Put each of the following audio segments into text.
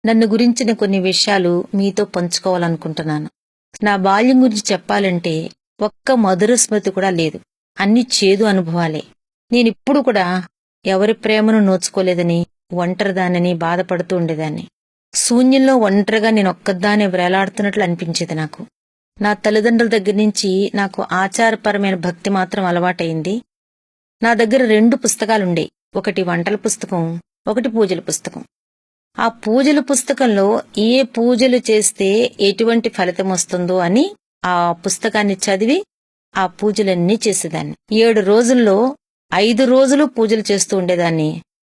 నన్ను గురించిన కొన్ని విషయాలు మీతో పంచుకోవాలనుకుంటున్నాను. నా బాల్యం గురించి చెప్పాలంటే ఒక్క మధుర స్మృతి కూడా లేదు. అన్ని చేదు అనుభవాలే. నేనిప్పుడు కూడా ఎవరి ప్రేమను నోచుకోలేదని, ఒంటరిదానని బాధపడుతూ ఉండేదాన్ని. శూన్యంలో ఒంటరిగా నేనొక్కదానే వేలాడుతున్నట్లు అనిపించేది నాకు. నా తల్లిదండ్రుల దగ్గర్నుంచి నాకు ఆచారపరమైన భక్తి మాత్రం అలవాటైంది. నా దగ్గర 2 పుస్తకాలుండేవి. ఒకటి వంటల పుస్తకం, ఒకటి పూజల పుస్తకం. ఆ పూజల పుస్తకంలో ఏ పూజలు చేస్తే ఎటువంటి ఫలితం వస్తుందో అని ఆ పుస్తకాన్ని చదివి ఆ పూజలన్నీ చేసేదాన్ని. 7 రోజుల్లో 5 రోజులు పూజలు చేస్తూ ఉండేదాన్ని.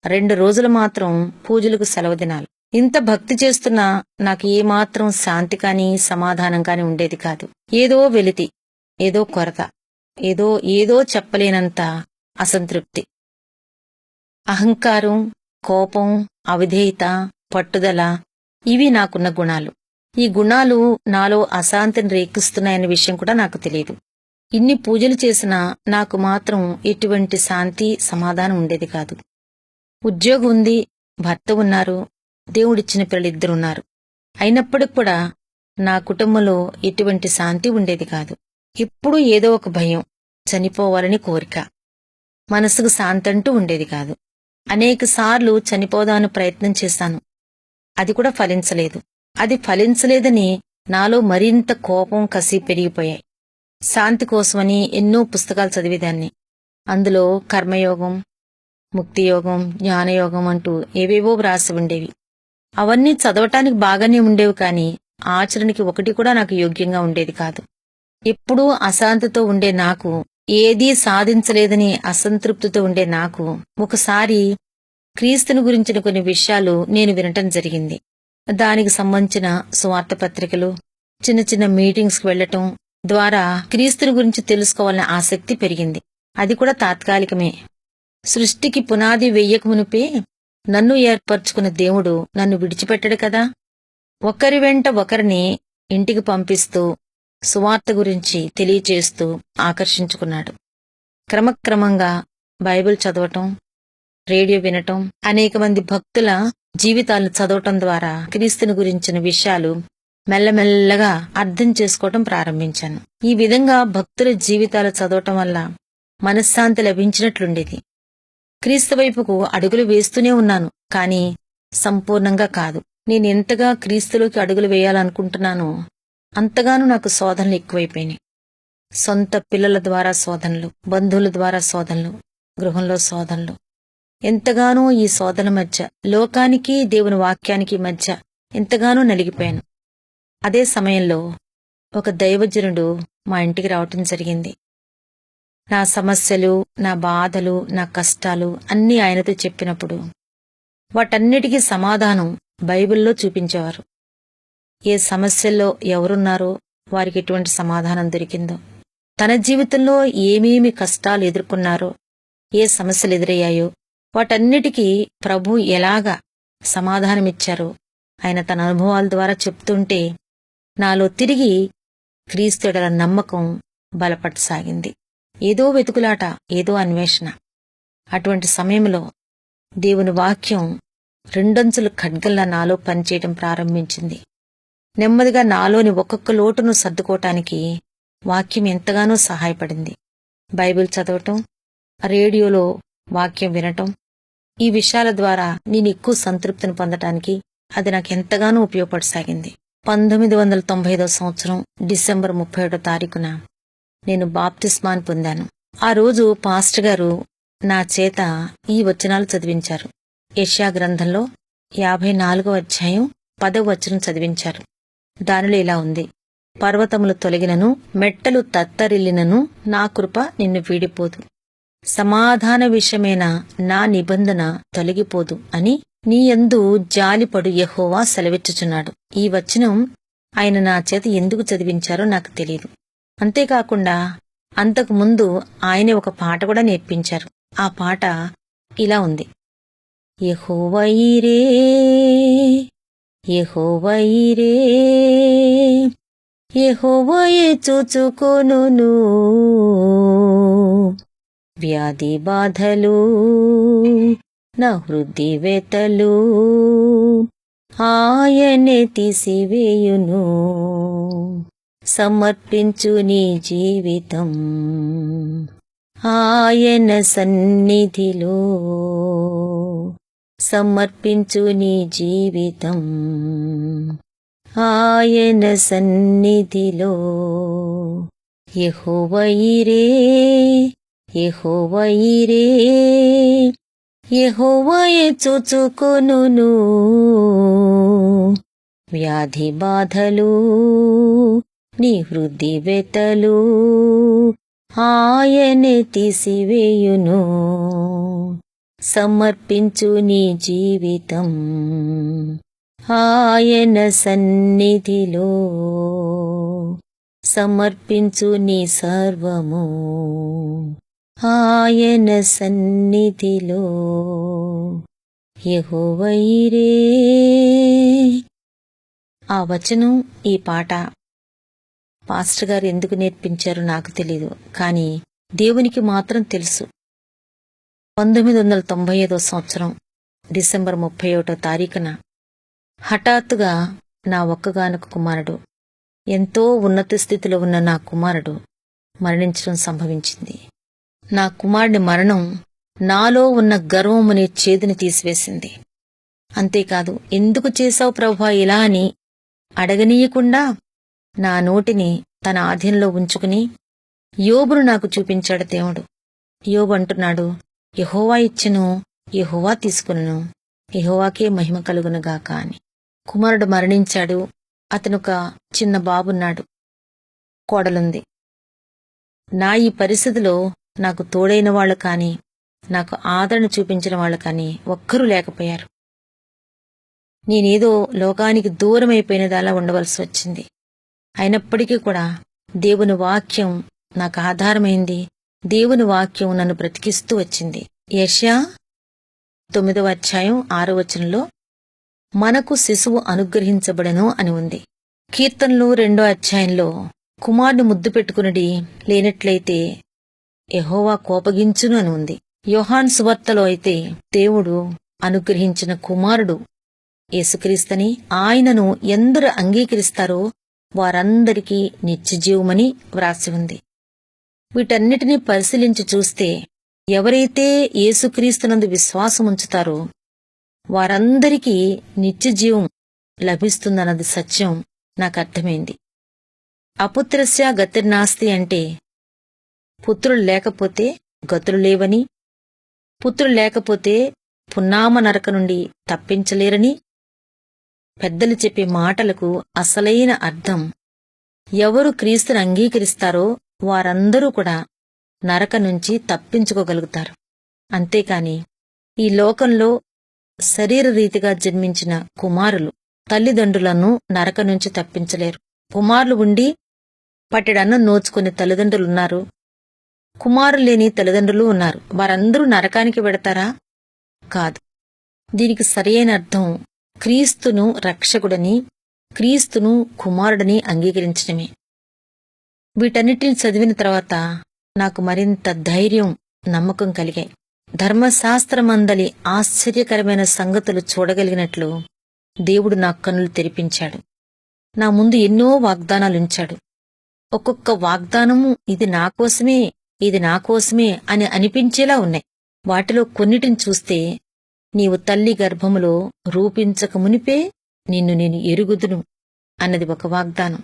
2 రోజులు మాత్రం పూజలకు సెలవు దినాలు. ఇంత భక్తి చేస్తున్నా నాకు ఏమాత్రం శాంతి కాని సమాధానం కాని ఉండేది కాదు. ఏదో వెలితి, ఏదో కొరత, ఏదో చెప్పలేనంత అసంతృప్తి. అహంకారం, కోపం, అవిధేయత, పట్టుదల ఇవి నాకున్న గుణాలు. ఈ గుణాలు నాలో అశాంతిని రేకిస్తున్నాయన్న విషయం కూడా నాకు తెలియదు. ఇన్ని పూజలు చేసినా నాకు మాత్రం ఎటువంటి శాంతి, సమాధానం ఉండేది కాదు. ఉద్యోగం ఉంది, భర్త ఉన్నారు, దేవుడిచ్చిన పిల్లలిద్దరున్నారు. అయినప్పటికి కూడా నా కుటుంబంలో ఎటువంటి శాంతి ఉండేది కాదు. ఎప్పుడూ ఏదో ఒక భయం, చనిపోవాలని కోరిక. మనసుకు శాంతంటూ ఉండేది కాదు. అనేకసార్లు చనిపోదామని ప్రయత్నం చేశాను. అది కూడా ఫలించలేదు. అది ఫలించలేదని నాలో మరింత కోపం, కసి పెరిగిపోయాయి. శాంతి కోసమని ఎన్నో పుస్తకాలు చదివేదాన్ని. అందులో కర్మయోగం, ముక్తియోగం, జ్ఞానయోగం అంటూ ఏవేవో వ్రాసి ఉండేవి. అవన్నీ చదవటానికి బాగానే ఉండేవి కాని ఆచరణకి ఒకటి కూడా నాకు యోగ్యంగా ఉండేది కాదు. ఎప్పుడూ అశాంతితో ఉండే నాకు, ఏదీ సాధించలేదని అసంతృప్తితో ఉండే నాకు ఒకసారి క్రీస్తుని గురించిన కొన్ని విషయాలు నేను వినటం జరిగింది. దానికి సంబంధించిన సువార్త పత్రికలు, చిన్న చిన్న మీటింగ్స్కి వెళ్లటం ద్వారా క్రీస్తుని గురించి తెలుసుకోవాలనే ఆసక్తి పెరిగింది. అది కూడా తాత్కాలికమే. సృష్టికి పునాది వెయ్యకమునుపే నన్ను ఏర్పరచుకున్న దేవుడు నన్ను విడిచిపెట్టడు కదా. ఒకరి వెంట ఒకరిని ఇంటికి పంపిస్తూ సువార్త గురించి తెలియచేస్తూ ఆకర్షించుకున్నాడు. క్రమక్రమంగా బైబిల్ చదవటం, రేడియో వినటం, అనేక మంది భక్తుల జీవితాలను చదవటం ద్వారా క్రీస్తుని గురించిన విషయాలు మెల్లమెల్లగా అర్థం చేసుకోవటం ప్రారంభించాను. ఈ విధంగా భక్తుల జీవితాలు చదవటం వల్ల మనశ్శాంతి లభించినట్లుండేది. క్రీస్తు వైపుకు అడుగులు వేస్తూనే ఉన్నాను, కాని సంపూర్ణంగా కాదు. నేనెంతగా క్రీస్తులోకి అడుగులు వేయాలనుకుంటున్నానో అంతగానూ నాకు శోధనలు ఎక్కువైపోయినాయి. సొంత పిల్లల ద్వారా శోధనలు, బంధువుల ద్వారా శోధనలు, గృహంలో శోధనలు. ఎంతగానో ఈ శోధన మధ్య, లోకానికి దేవుని వాక్యానికి మధ్య ఎంతగానో నలిగిపోయాను. అదే సమయంలో ఒక దైవజనుడు మా ఇంటికి రావటం జరిగింది. నా సమస్యలు, నా బాధలు, నా కష్టాలు అన్నీ ఆయనతో చెప్పినప్పుడు వాటన్నిటికీ సమాధానం బైబిల్లో చూపించేవారు. ఏ సమస్యల్లో ఎవరున్నారో వారికి ఎటువంటి సమాధానం దొరికిందో, తన జీవితంలో ఏమేమి కష్టాలు ఎదుర్కొన్నారో, ఏ సమస్యలు ఎదురయ్యాయో వాటన్నిటికీ ప్రభు ఎలాగా సమాధానమిచ్చారో ఆయన తన అనుభవాల ద్వారా చెప్తుంటే నాలో తిరిగి క్రీస్తుడల నమ్మకం బలపడసాగింది. ఏదో వెతుకులాట, ఏదో అన్వేషణ. అటువంటి సమయంలో దేవుని వాక్యం రెండంచుల ఖడ్గంలా నాలో పనిచేయటం ప్రారంభించింది. నెమ్మదిగా నాలోని ఒక్కొక్క లోటును సర్దుకోవటానికి వాక్యం ఎంతగానో సహాయపడింది. బైబిల్ చదవటం, రేడియోలో వాక్యం వినటం, ఈ విషయాల ద్వారా నేను ఎక్కువ సంతృప్తిని పొందటానికి అది నాకెంతగానో ఉపయోగపడసాగింది. 1995 సంవత్సరం డిసెంబర్ 31వ తారీఖున నేను బాప్తిస్మాను పొందాను. ఆ రోజు పాస్టర్ గారు నా చేత ఈ వచనాలు చదివించారు. యెషయా గ్రంథంలో 54వ అధ్యాయం 10వ వచనం చదివించారు. దానిలో ఇలా ఉంది: పర్వతములు తొలగినను, మెట్టలు తత్తరిల్లినను నా కృప నిన్ను వీడిపోదు, సమాధాన విషయమైన నా నిబంధన తొలగిపోదు అని నీయందు జాలిపడు యెహోవా సెలవిచ్చుచున్నాడు. ఈ వచనం ఆయన నా చేత ఎందుకు చదివించారో నాకు తెలియదు. అంతేకాకుండా అంతకుముందు ఆయనే ఒక పాట కూడా నేర్పించారు. ఆ పాట ఇలా ఉంది: యెహోవా ఈరే, యెహోవా ఈరే, యెహోవాయే చూచుకొనును, వ్యాధి బాధలు, నా హృది వేతలు, ఆయనే తీసివేయును. సమర్పించు నీ జీవితం ఆయన సన్నిధిలో. సమర్పించు నీ జీవితం ఆయన సన్నిధిలో. యెహోవా యీరే, యెహోవా యీరే, యెహోవాయే చూచుకొనును. వ్యాధి బాధలు నీ హృది వెతలు ఆయనే తీసివేయును. సమర్పించు నీ జీవితం ఆయన సన్నిధిలో. సమర్పించు నీ సర్వము ఆయన సన్నిధిలో. యెహోవా యీరే. ఆ వచనం, ఈ పాట పాస్టర్ గారు ఎందుకు నేర్పించారో నాకు తెలీదు, కానీ దేవునికి మాత్రం తెలుసు. 1995 సంవత్సరం డిసెంబర్ 31వ తారీఖున హఠాత్తుగా నా ఒక్కగానొక కుమారుడు, ఎంతో ఉన్నత స్థితిలో ఉన్న నా కుమారుడు మరణించడం సంభవించింది. నా కుమారుడి మరణం నాలో ఉన్న గర్వమునే చేదుని తీసివేసింది. అంతేకాదు, ఎందుకు చేశావు ప్రభువా ఇలా అని అడగనీయకుండా నా నోటిని తన ఆధీనంలో ఉంచుకుని యోబును నాకు చూపించాడు దేవుడు. యోబు అంటున్నాడు, యెహోవా ఇచ్చెను, యెహోవా తీసుకును, యెహోవాకే మహిమ కలుగునుగాక అని. కుమారుడు మరణించాడు. అతనొక చిన్న బాబున్నాడు, కోడలుంది. నా ఈ పరిస్థితిలో నాకు తోడైన వాళ్ళు కాని, నాకు ఆదరణ చూపించిన వాళ్ళు కాని ఒక్కరూ లేకపోయారు. నేనేదో లోకానికి దూరమైపోయినదలా ఉండవలసి వచ్చింది. అయినప్పటికీ కూడా దేవుని వాక్యం నాకు ఆధారమైంది. దేవుని వాక్యం నన్ను బ్రతికిస్తూ వచ్చింది. యెషయా 9వ అధ్యాయం 6వ వచనంలో మనకు శిశువు అనుగ్రహించబడెను అని ఉంది. కీర్తనలు 2వ అధ్యాయంలో కుమారుని ముద్దు పెట్టుకునుడి, లేనట్లయితే యెహోవా కోపగించును అని ఉంది. యోహాను సువార్తలో అయితే దేవుడు అనుగ్రహించిన కుమారుడు యేసుక్రీస్తుని, ఆయనను ఎందరు అంగీకరిస్తారో వారందరికీ నిత్యజీవమని వ్రాసి ఉంది. వీటన్నిటినీ పరిశీలించి చూస్తే ఎవరైతే యేసుక్రీస్తునందు విశ్వాసముంచుతారో వారందరికీ నిత్యజీవం లభిస్తుందన్నది సత్యం నాకు అర్థమైంది. అపుత్రస్య గతిర్నాస్తి అంటే పుత్రులు లేకపోతే గతులు లేవని, పుత్రులు లేకపోతే పున్నామ నరక నుండి తప్పించలేరని పెద్దలు చెప్పే మాటలకు అసలైన అర్థం, ఎవరు క్రీస్తుని అంగీకరిస్తారో వారందరూ కూడా నరక నుంచి తప్పించుకోగలుగుతారు. అంతేకాని ఈ లోకంలో శరీరరీతిగా జన్మించిన కుమారులు తల్లిదండ్రులను నరక నుంచి తప్పించలేరు. కుమారులు ఉండి పట్టెడన్నం నోచుకునే తల్లిదండ్రులున్నారు, కుమారులు లేని తల్లిదండ్రులు ఉన్నారు. వారందరూ నరకానికి వెడతారా? కాదు. దీనికి సరియైన అర్థం క్రీస్తును రక్షకుడని, క్రీస్తును కుమారుడని అంగీకరించడమే. వీటన్నిటిని చదివిన తర్వాత నాకు మరింత ధైర్యం, నమ్మకం కలిగాయి. ధర్మశాస్త్రమందలి ఆశ్చర్యకరమైన సంగతులు చూడగలిగినట్లు దేవుడు నా కన్నులు తెరిపించాడు. నా ముందు ఎన్నో వాగ్దానాలుంచాడు. ఒక్కొక్క వాగ్దానము ఇది నాకోసమే, ఇది నాకోసమే అని అనిపించేలా ఉన్నాయి. వాటిలో కొన్నిటిని చూస్తే, నీవు తల్లి గర్భములో రూపించక మునిపే నిన్ను నేను ఎరుగుదును అన్నది ఒక వాగ్దానం.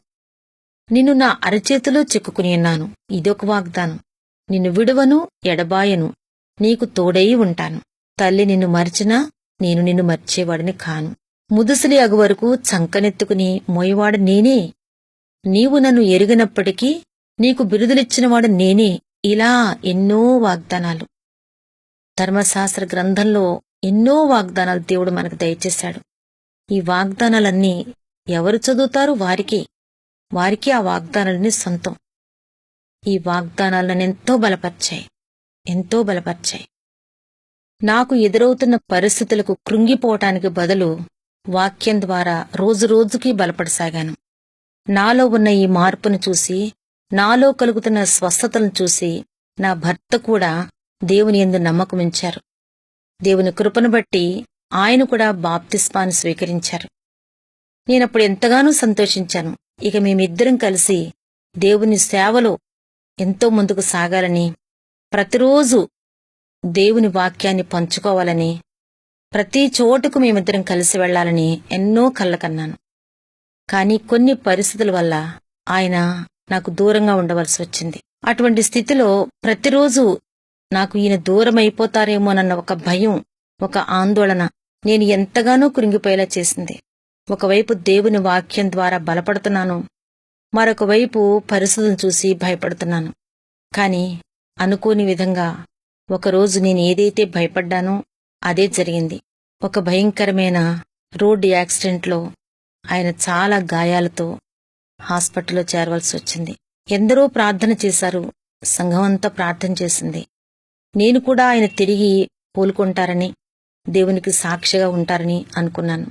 నిన్ను నా అరచేతిలో చెక్కుకుని ఉన్నాను, ఇదొక వాగ్దానం. నిన్ను విడువను, ఎడబాయను, నీకు తోడై ఉంటాను. తల్లి నిన్ను మరిచినా నేను నిన్ను మర్చేవాడిని కాను. ముదుసలి అగు వరకు చంకనెత్తుకుని మోయవాడు నేనే. నీవు నన్ను ఎరిగినప్పటికీ నీకు బిరుదులిచ్చినవాడు నేనే. ఇలా ఎన్నో వాగ్దానాలు. ధర్మశాస్త్ర గ్రంథంలో ఎన్నో వాగ్దానాలు దేవుడు మనకు దయచేశాడు. ఈ వాగ్దానాలన్నీ ఎవరు చదువుతారు? వారికి ఆ వాగ్దానాలన్నీ సొంతం. ఈ వాగ్దానాలను ఎంతో బలపర్చాయి. నాకు ఎదురవుతున్న పరిస్థితులకు కృంగిపోవటానికి బదులు వాక్యం ద్వారా రోజురోజుకీ బలపడసాగాను. నాలో ఉన్న ఈ మార్పును చూసి, నాలో కలుగుతున్న స్వస్థతలను చూసి నా భర్త కూడా దేవుని యందు నమ్మకముంచారు. దేవుని కృపను బట్టి ఆయన కూడా బాప్తిస్మాను స్వీకరించారు. నేనప్పుడు ఎంతగానో సంతోషించాను. ఇక మేమిద్దరం కలిసి దేవుని సేవలో ఎంతో ముందుకు సాగాలని, ప్రతిరోజు దేవుని వాక్యాన్ని పంచుకోవాలని, ప్రతి చోటుకు మేమిద్దరం కలిసి వెళ్లాలని ఎన్నో కలకన్నాను. కాని కొన్ని పరిస్థితుల వల్ల ఆయన నాకు దూరంగా ఉండవలసి వచ్చింది. అటువంటి స్థితిలో ప్రతిరోజు నాకు ఈయన దూరమైపోతారేమోనన్న ఒక భయం, ఒక ఆందోళన నేను ఎంతగానో కృంగిపోయేలా చేసింది. ఒకవైపు దేవుని వాక్యం ద్వారా బలపడుతున్నాను, మరొక వైపు పరిస్థితులను చూసి భయపడుతున్నాను. కాని అనుకోని విధంగా ఒకరోజు నేను ఏదైతే భయపడ్డానో అదే జరిగింది. ఒక భయంకరమైన రోడ్డు యాక్సిడెంట్లో ఆయన చాలా గాయాలతో హాస్పిటల్లో చేరవలసి వచ్చింది. ఎందరో ప్రార్థన చేశారు, సంఘమంతా ప్రార్థన చేసింది. నేను కూడా ఆయన తిరిగి కోలుకుంటారని, దేవునికి సాక్షిగా ఉంటారని అనుకున్నాను.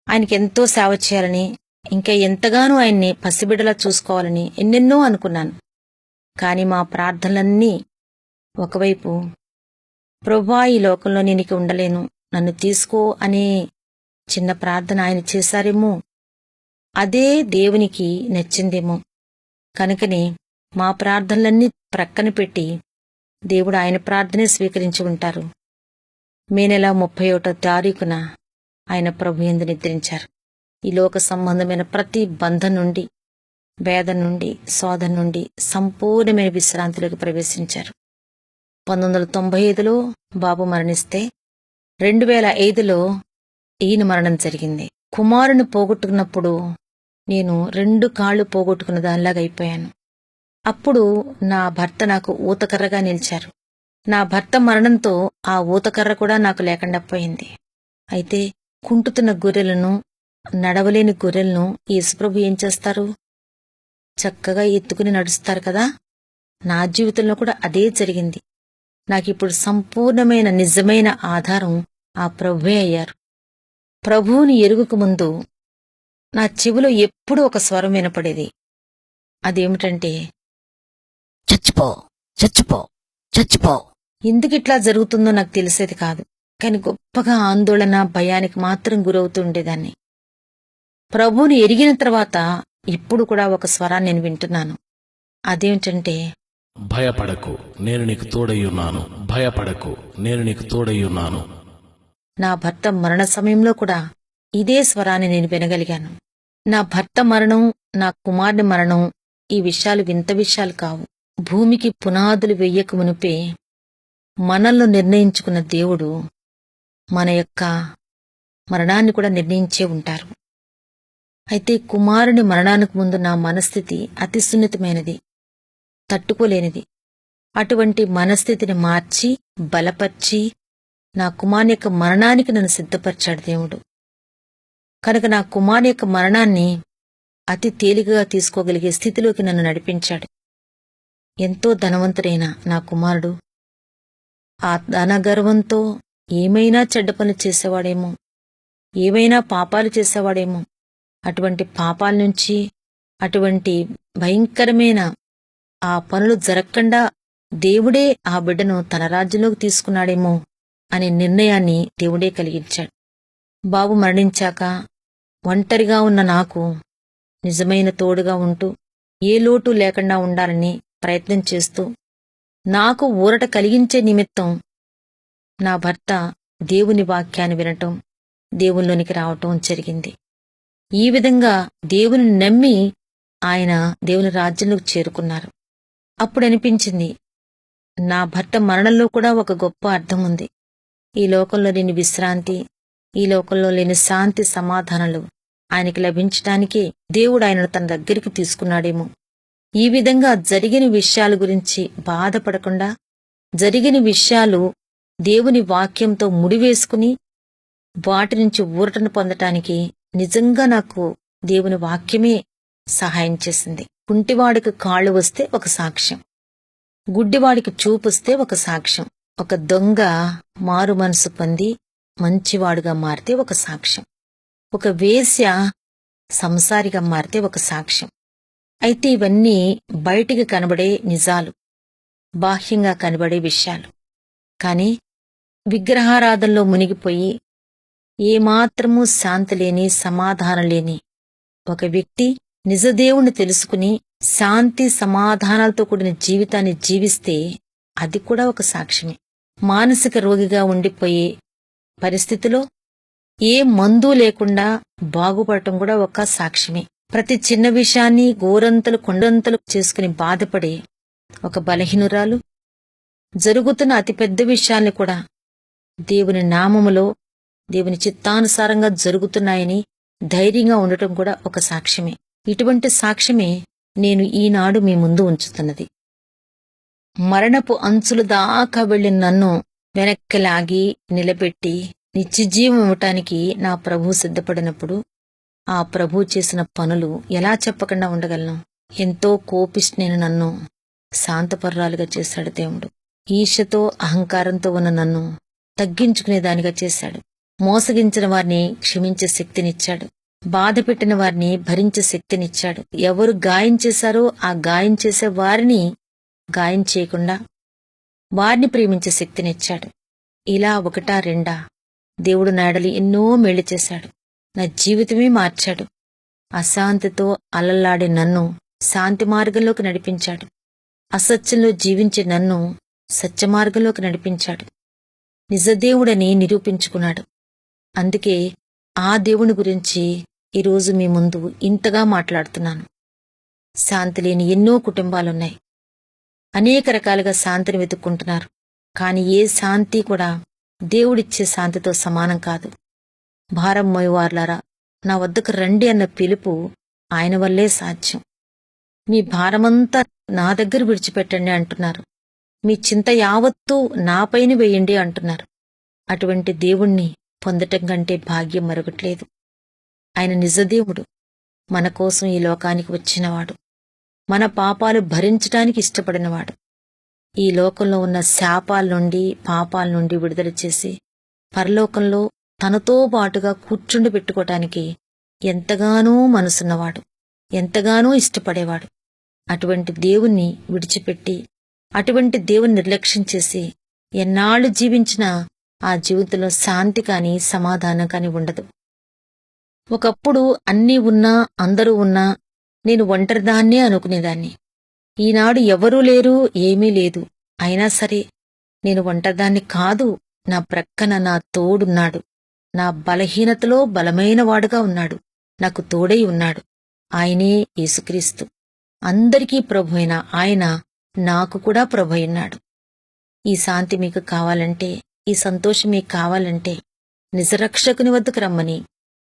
ఆయనకెంతో సేవ చేయాలని, ఇంకా ఎంతగానో ఆయన్ని పసిబిడ్డలా చూసుకోవాలని ఎన్నెన్నో అనుకున్నాను. కాని మా ప్రార్థనలన్నీ ఒకవైపు, ప్రభువా, ఈ లోకంలో నేనిక ఉండలేను, నన్ను తీసుకో అనే చిన్న ప్రార్థన ఆయన చేశారేమో, అదే దేవునికి నచ్చిందేమో. కనుకనే మా ప్రార్థనలన్నీ ప్రక్కన పెట్టి దేవుడు ఆయన ప్రార్థనే స్వీకరించి ఉంటారు. మే నెల 31వ తారీఖున ఆయన ప్రభు యందు నిద్రించారు. ఈ లోక సంబంధమైన ప్రతి బంధం నుండి, వేదన నుండి, శోధన నుండి సంపూర్ణమైన విశ్రాంతిలోకి ప్రవేశించారు. 1995లో బాబు మరణిస్తే 2005లో ఈయన మరణం జరిగింది. కుమారుని పోగొట్టుకున్నప్పుడు నేను 2 కాళ్లు పోగొట్టుకున్న దానిలాగా అయిపోయాను. అప్పుడు నా భర్త నాకు ఊతకర్రగా నిలిచారు. నా భర్త మరణంతో ఆ ఊతకర్ర కూడా నాకు లేకుండా పోయింది. అయితే కుంటుతున్న గొర్రెలను, నడవలేని గొర్రెలను యేసుప్రభు ఏం చేస్తారు? చక్కగా ఎత్తుకుని నడుస్తారు కదా. నా జీవితంలో కూడా అదే జరిగింది. నాకిప్పుడు సంపూర్ణమైన నిజమైన ఆధారం ఆ ప్రభువే అయ్యారు. ప్రభువుని ఎరుగుకు ముందు నా చెవిలో ఎప్పుడూ ఒక స్వరం వినపడేది. అదేమిటంటే, చచ్చిపో, చచ్చిపో, చచ్చిపో. ఎందుకిట్లా జరుగుతుందో నాకు తెలిసేది కాదు. కాని గొప్పగా ఆందోళన, భయానికి మాత్రం గురవుతుండేదాన్ని. ప్రభువుని ఎరిగిన తర్వాత ఇప్పుడు కూడా ఒక స్వరాన్ని నేను వింటున్నాను. అదేమిటంటే, భయపడకు, నేను నీకు తోడయ్యున్నాను, భయపడకు, నేను నీకు తోడయ్యున్నాను. నా భర్త మరణ సమయంలో కూడా ఇదే స్వరాన్ని నేను వినగలిగాను. నా భర్త మరణం, నా కుమారుని మరణం, ఈ విషయాలు వింత విషయాలు కావు. భూమికి పునాదులు వెయ్యక మునిపే మనల్ని నిర్ణయించుకున్న దేవుడు మన యొక్క మరణాన్ని కూడా నిర్ణయించే ఉంటారు. అయితే కుమారుని మరణానికి ముందు నా మనస్థితి అతి సున్నితమైనది, తట్టుకోలేనిది. అటువంటి మనస్థితిని మార్చి, బలపర్చి, నా కుమారుని యొక్క మరణానికి నన్ను సిద్ధపరిచాడు దేవుడు. కనుక నా కుమారుని యొక్క మరణాన్ని అతి తేలికగా తీసుకోగలిగే స్థితిలోకి నన్ను నడిపించాడు. ఎంతో ధనవంతుడైన నా కుమారుడు ఆ ధనగర్వంతో ఏమైనా చెడ్డ పనులు చేసేవాడేమో, ఏమైనా పాపాలు చేసేవాడేమో. అటువంటి పాపాల నుంచి, అటువంటి భయంకరమైన ఆ పనులు జరగకుండా దేవుడే ఆ బిడ్డను తన రాజ్యంలోకి తీసుకున్నాడేమో అనే నిర్ణయాన్ని దేవుడే కలిగించాడు. బాబు మరణించాక ఒంటరిగా ఉన్న నాకు నిజమైన తోడుగా ఉంటూ, ఏ లోటు లేకుండా ఉండాలని ప్రయత్నం చేస్తూ, నాకు ఊరట కలిగించే నిమిత్తం నా భర్త దేవుని వాక్యాన్ని వినటం, దేవునిలోనికి రావటం జరిగింది. ఈ విధంగా దేవుని నమ్మి ఆయన దేవుని రాజ్యంలోకి చేరుకున్నారు. అప్పుడు అనిపించింది, నా భర్త మరణంలో కూడా ఒక గొప్ప అర్థం ఉంది. ఈ లోకంలో లేని విశ్రాంతి, ఈ లోకంలో లేని శాంతి, సమాధానాలు ఆయనకి లభించటానికే దేవుడు ఆయనను తన దగ్గరికి తీసుకున్నాడేమో. ఈ విధంగా జరిగిన విషయాల గురించి బాధపడకుండా, జరిగిన విషయాలు దేవుని వాక్యంతో ముడివేసుకుని వాటి నుంచి ఊరటను పొందటానికి నిజంగా నాకు దేవుని వాక్యమే సహాయం చేసింది. కుంటివాడికి కాళ్ళు వస్తే ఒక సాక్ష్యం, గుడ్డివాడికి చూపుస్తే ఒక సాక్ష్యం, ఒక దొంగ మారు మనసు పొంది మంచివాడుగా మారితే ఒక సాక్ష్యం, ఒక వేశ్య సంసారిగా మారితే ఒక సాక్ష్యం. అయితే ఇవన్నీ బయటికి కనబడే నిజాలు, బాహ్యంగా కనబడే విషయాలు. కాని విగ్రహారాధనలో మునిగిపోయి ఏమాత్రమూ శాంతి లేని, సమాధానం లేని ఒక వ్యక్తి నిజదేవుణ్ణి తెలుసుకుని శాంతి సమాధానాలతో కూడిన జీవితాన్ని జీవిస్తే అది కూడా ఒక సాక్ష్యమే. మానసిక రోగిగా ఉండిపోయే పరిస్థితిలో ఏ మందు లేకుండా బాగుపడటం కూడా ఒక సాక్ష్యమే. ప్రతి చిన్న విషయాన్ని గోరంతలు కొండంతలు చేసుకుని బాధపడే ఒక బలహీనురాలు జరుగుతున్న అతిపెద్ద విషయాల్ని కూడా దేవుని నామములో దేవుని చిత్తానుసారంగా జరుగుతున్నాయని ధైర్యంగా ఉండటం కూడా ఒక సాక్ష్యమే. ఇటువంటి సాక్ష్యమే నేను ఈనాడు మీ ముందు ఉంచుతున్నది. మరణపు అంచుల దాకా వెళ్లిన నన్ను వెనక్కి లాగి నిలబెట్టి నిత్యజీవం ఇవ్వటానికి నా ప్రభు సిద్ధపడినప్పుడు ఆ ప్రభు చేసిన పనులు ఎలా చెప్పకుండా ఉండగలను? ఎంతో కోపిష్ఠునైన నన్ను శాంతపర్రాలుగా చేశాడు దేవుడు. ఈర్ష్యతో అహంకారంతో ఉన్న నన్ను తగ్గించుకునేదానిగా చేశాడు. మోసగించిన వారిని క్షమించే శక్తినిచ్చాడు. బాధ పెట్టిన వారిని భరించే శక్తినిచ్చాడు. ఎవరు గాయం చేశారో ఆ గాయం చేసే వారిని గాయం చేయకుండా వారిని ప్రేమించే శక్తినిచ్చాడు. ఇలా ఒకటా రెండా దేవుడు నాడలి ఎన్నో మేళ్లు చేశాడు. నా జీవితమే మార్చాడు. అశాంతితో అలల్లాడే నన్ను శాంతి మార్గంలోకి నడిపించాడు. అసత్యంలో జీవించే నన్ను సత్యమార్గంలోకి నడిపించాడు. నిజదేవుడని నిరూపించుకున్నాడు. అందుకే ఆ దేవుని గురించి ఈరోజు మీ ముందు ఇంతగా మాట్లాడుతున్నాను. శాంతి లేని ఎన్నో కుటుంబాలున్నాయి. అనేక రకాలుగా శాంతిని వెతుక్కుంటున్నారు. కాని ఏ శాంతి కూడా దేవుడిచ్చే శాంతితో సమానం కాదు. భారం మోయవార్లారా, నా వద్దకు రండి అన్న పిలుపు ఆయన వల్లే సాధ్యం. మీ భారమంతా నా దగ్గర విడిచిపెట్టండి అంటున్నారు. మీ చింత యావత్తూ నాపైన వేయండి అంటున్నారు. అటువంటి దేవుణ్ణి పొందటం కంటే భాగ్యం మరొకట్లేదు. ఆయన నిజదేవుడు. మన కోసం ఈ లోకానికి వచ్చినవాడు. మన పాపాలు భరించటానికి ఇష్టపడినవాడు. ఈ లోకంలో ఉన్న శాపాల నుండి పాపాల నుండి విడుదల చేసి పరలోకంలో తనతో పాటుగా కూర్చుండి పెట్టుకోటానికి ఎంతగానో మనసున్నవాడు, ఎంతగానో ఇష్టపడేవాడు. అటువంటి దేవుణ్ణి విడిచిపెట్టి అటువంటి దేవుని నిర్లక్ష్యం చేసి ఎన్నాళ్లు జీవించినా ఆ జీవితంలో శాంతి కాని సమాధానం కాని ఉండదు. ఒకప్పుడు అన్నీ ఉన్నా అందరూ ఉన్నా నేను ఒంటరిదాన్నే అనుకునేదాన్ని. ఈనాడు ఎవరూ లేరు, ఏమీ లేదు. అయినా సరే నేను ఒంటరిదాన్ని కాదు. నా ప్రక్కన నా తోడున్నాడు. నా బలహీనతలో బలమైనవాడుగా ఉన్నాడు. నాకు తోడై ఉన్నాడు. ఆయనే యేసుక్రీస్తు. అందరికీ ప్రభు అయిన ఆయన నాకు కూడా ప్రభు అయినాడు. ఈ శాంతి మీకు కావాలంటే, ఈ సంతోషం మీకు కావాలంటే నిజరక్షకుని వద్దకు రమ్మని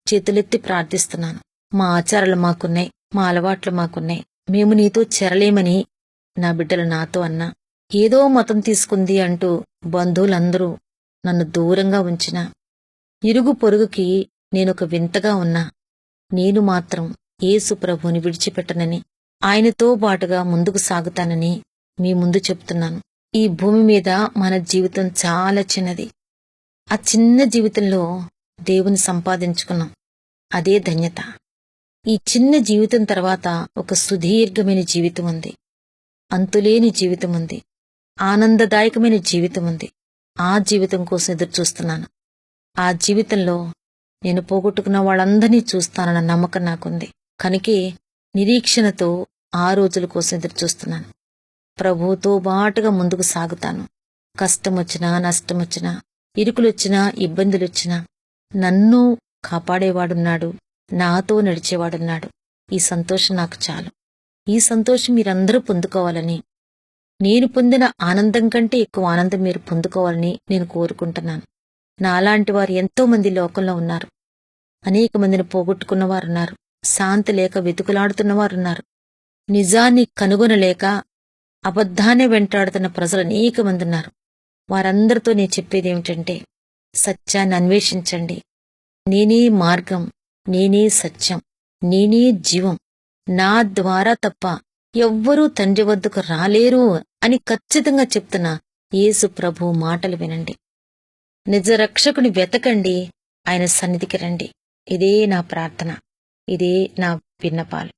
చేతులెత్తి ప్రార్థిస్తున్నాను. మా ఆచారాలు మాకున్నాయి, మా అలవాట్లు మాకున్నాయి, మేము నీతో చేరలేమని నా బిడ్డలు నాతో అన్నా. ఏదో మతం తీసుకుంది అంటూ బంధువులందరూ నన్ను దూరంగా ఉంచినా, ఇరుగు పొరుగుకి నేనొక వింతగా ఉన్నా, నేను మాత్రం యేసు ప్రభువుని విడిచిపెట్టనని ఆయనతో బాటుగా ముందుకు సాగుతానని మీ ముందు చెప్తున్నాను. ఈ భూమి మీద మన జీవితం చాలా చిన్నది. ఆ చిన్న జీవితంలో దేవుని సంపాదించుకున్నాం. అదే ధన్యత. ఈ చిన్న జీవితం తర్వాత ఒక సుదీర్ఘమైన జీవితం ఉంది. అంతులేని జీవితం ఉంది. ఆనందదాయకమైన జీవితం ఉంది. ఆ జీవితం కోసం ఎదురుచూస్తున్నాను. ఆ జీవితంలో నేను పోగొట్టుకున్న వాళ్ళందరినీ చూస్తానన్న నమ్మకం నాకుంది. కనుకే నిరీక్షణతో ఆ రోజుల కోసం ఎదురుచూస్తున్నాను. ప్రభువుతో బాటుగా ముందుకు సాగుతాను. కష్టమొచ్చినా, నష్టమొచ్చినా, ఇరుకులొచ్చినా, ఇబ్బందులొచ్చినా నన్ను కాపాడేవాడున్నాడు, నాతో నడిచేవాడున్నాడు. ఈ సంతోషం నాకు చాలు. ఈ సంతోషం మీరందరూ పొందుకోవాలని, నేను పొందిన ఆనందం కంటే ఎక్కువ ఆనందం మీరు పొందుకోవాలని నేను కోరుకుంటున్నాను. నాలాంటి వారు ఎంతో మంది లోకంలో ఉన్నారు. అనేక మందిని పోగొట్టుకున్నవారున్నారు. శాంతి లేక వెతుకులాడుతున్నవారున్నారు. నిజాన్ని కనుగొనలేక అబద్ధాన్ని వెంటాడుతున్న ప్రజలు అనేక మంది ఉన్నారు. వారందరితో నేను చెప్పేదేమిటంటే, సత్యాన్ని అన్వేషించండి. నేనే మార్గం, నేనే సత్యం, నేనే జీవం. నా ద్వారా తప్ప ఎవ్వరూ తండ్రి వద్దకు రాలేరు అని ఖచ్చితంగా చెప్తున్న యేసు ప్రభు మాటలు వినండి. నిజరక్షకుని వెతకండి, ఆయన సన్నిధికి రండి. ఇదే నా ప్రార్థన, ఇదే నా విన్నపాలు.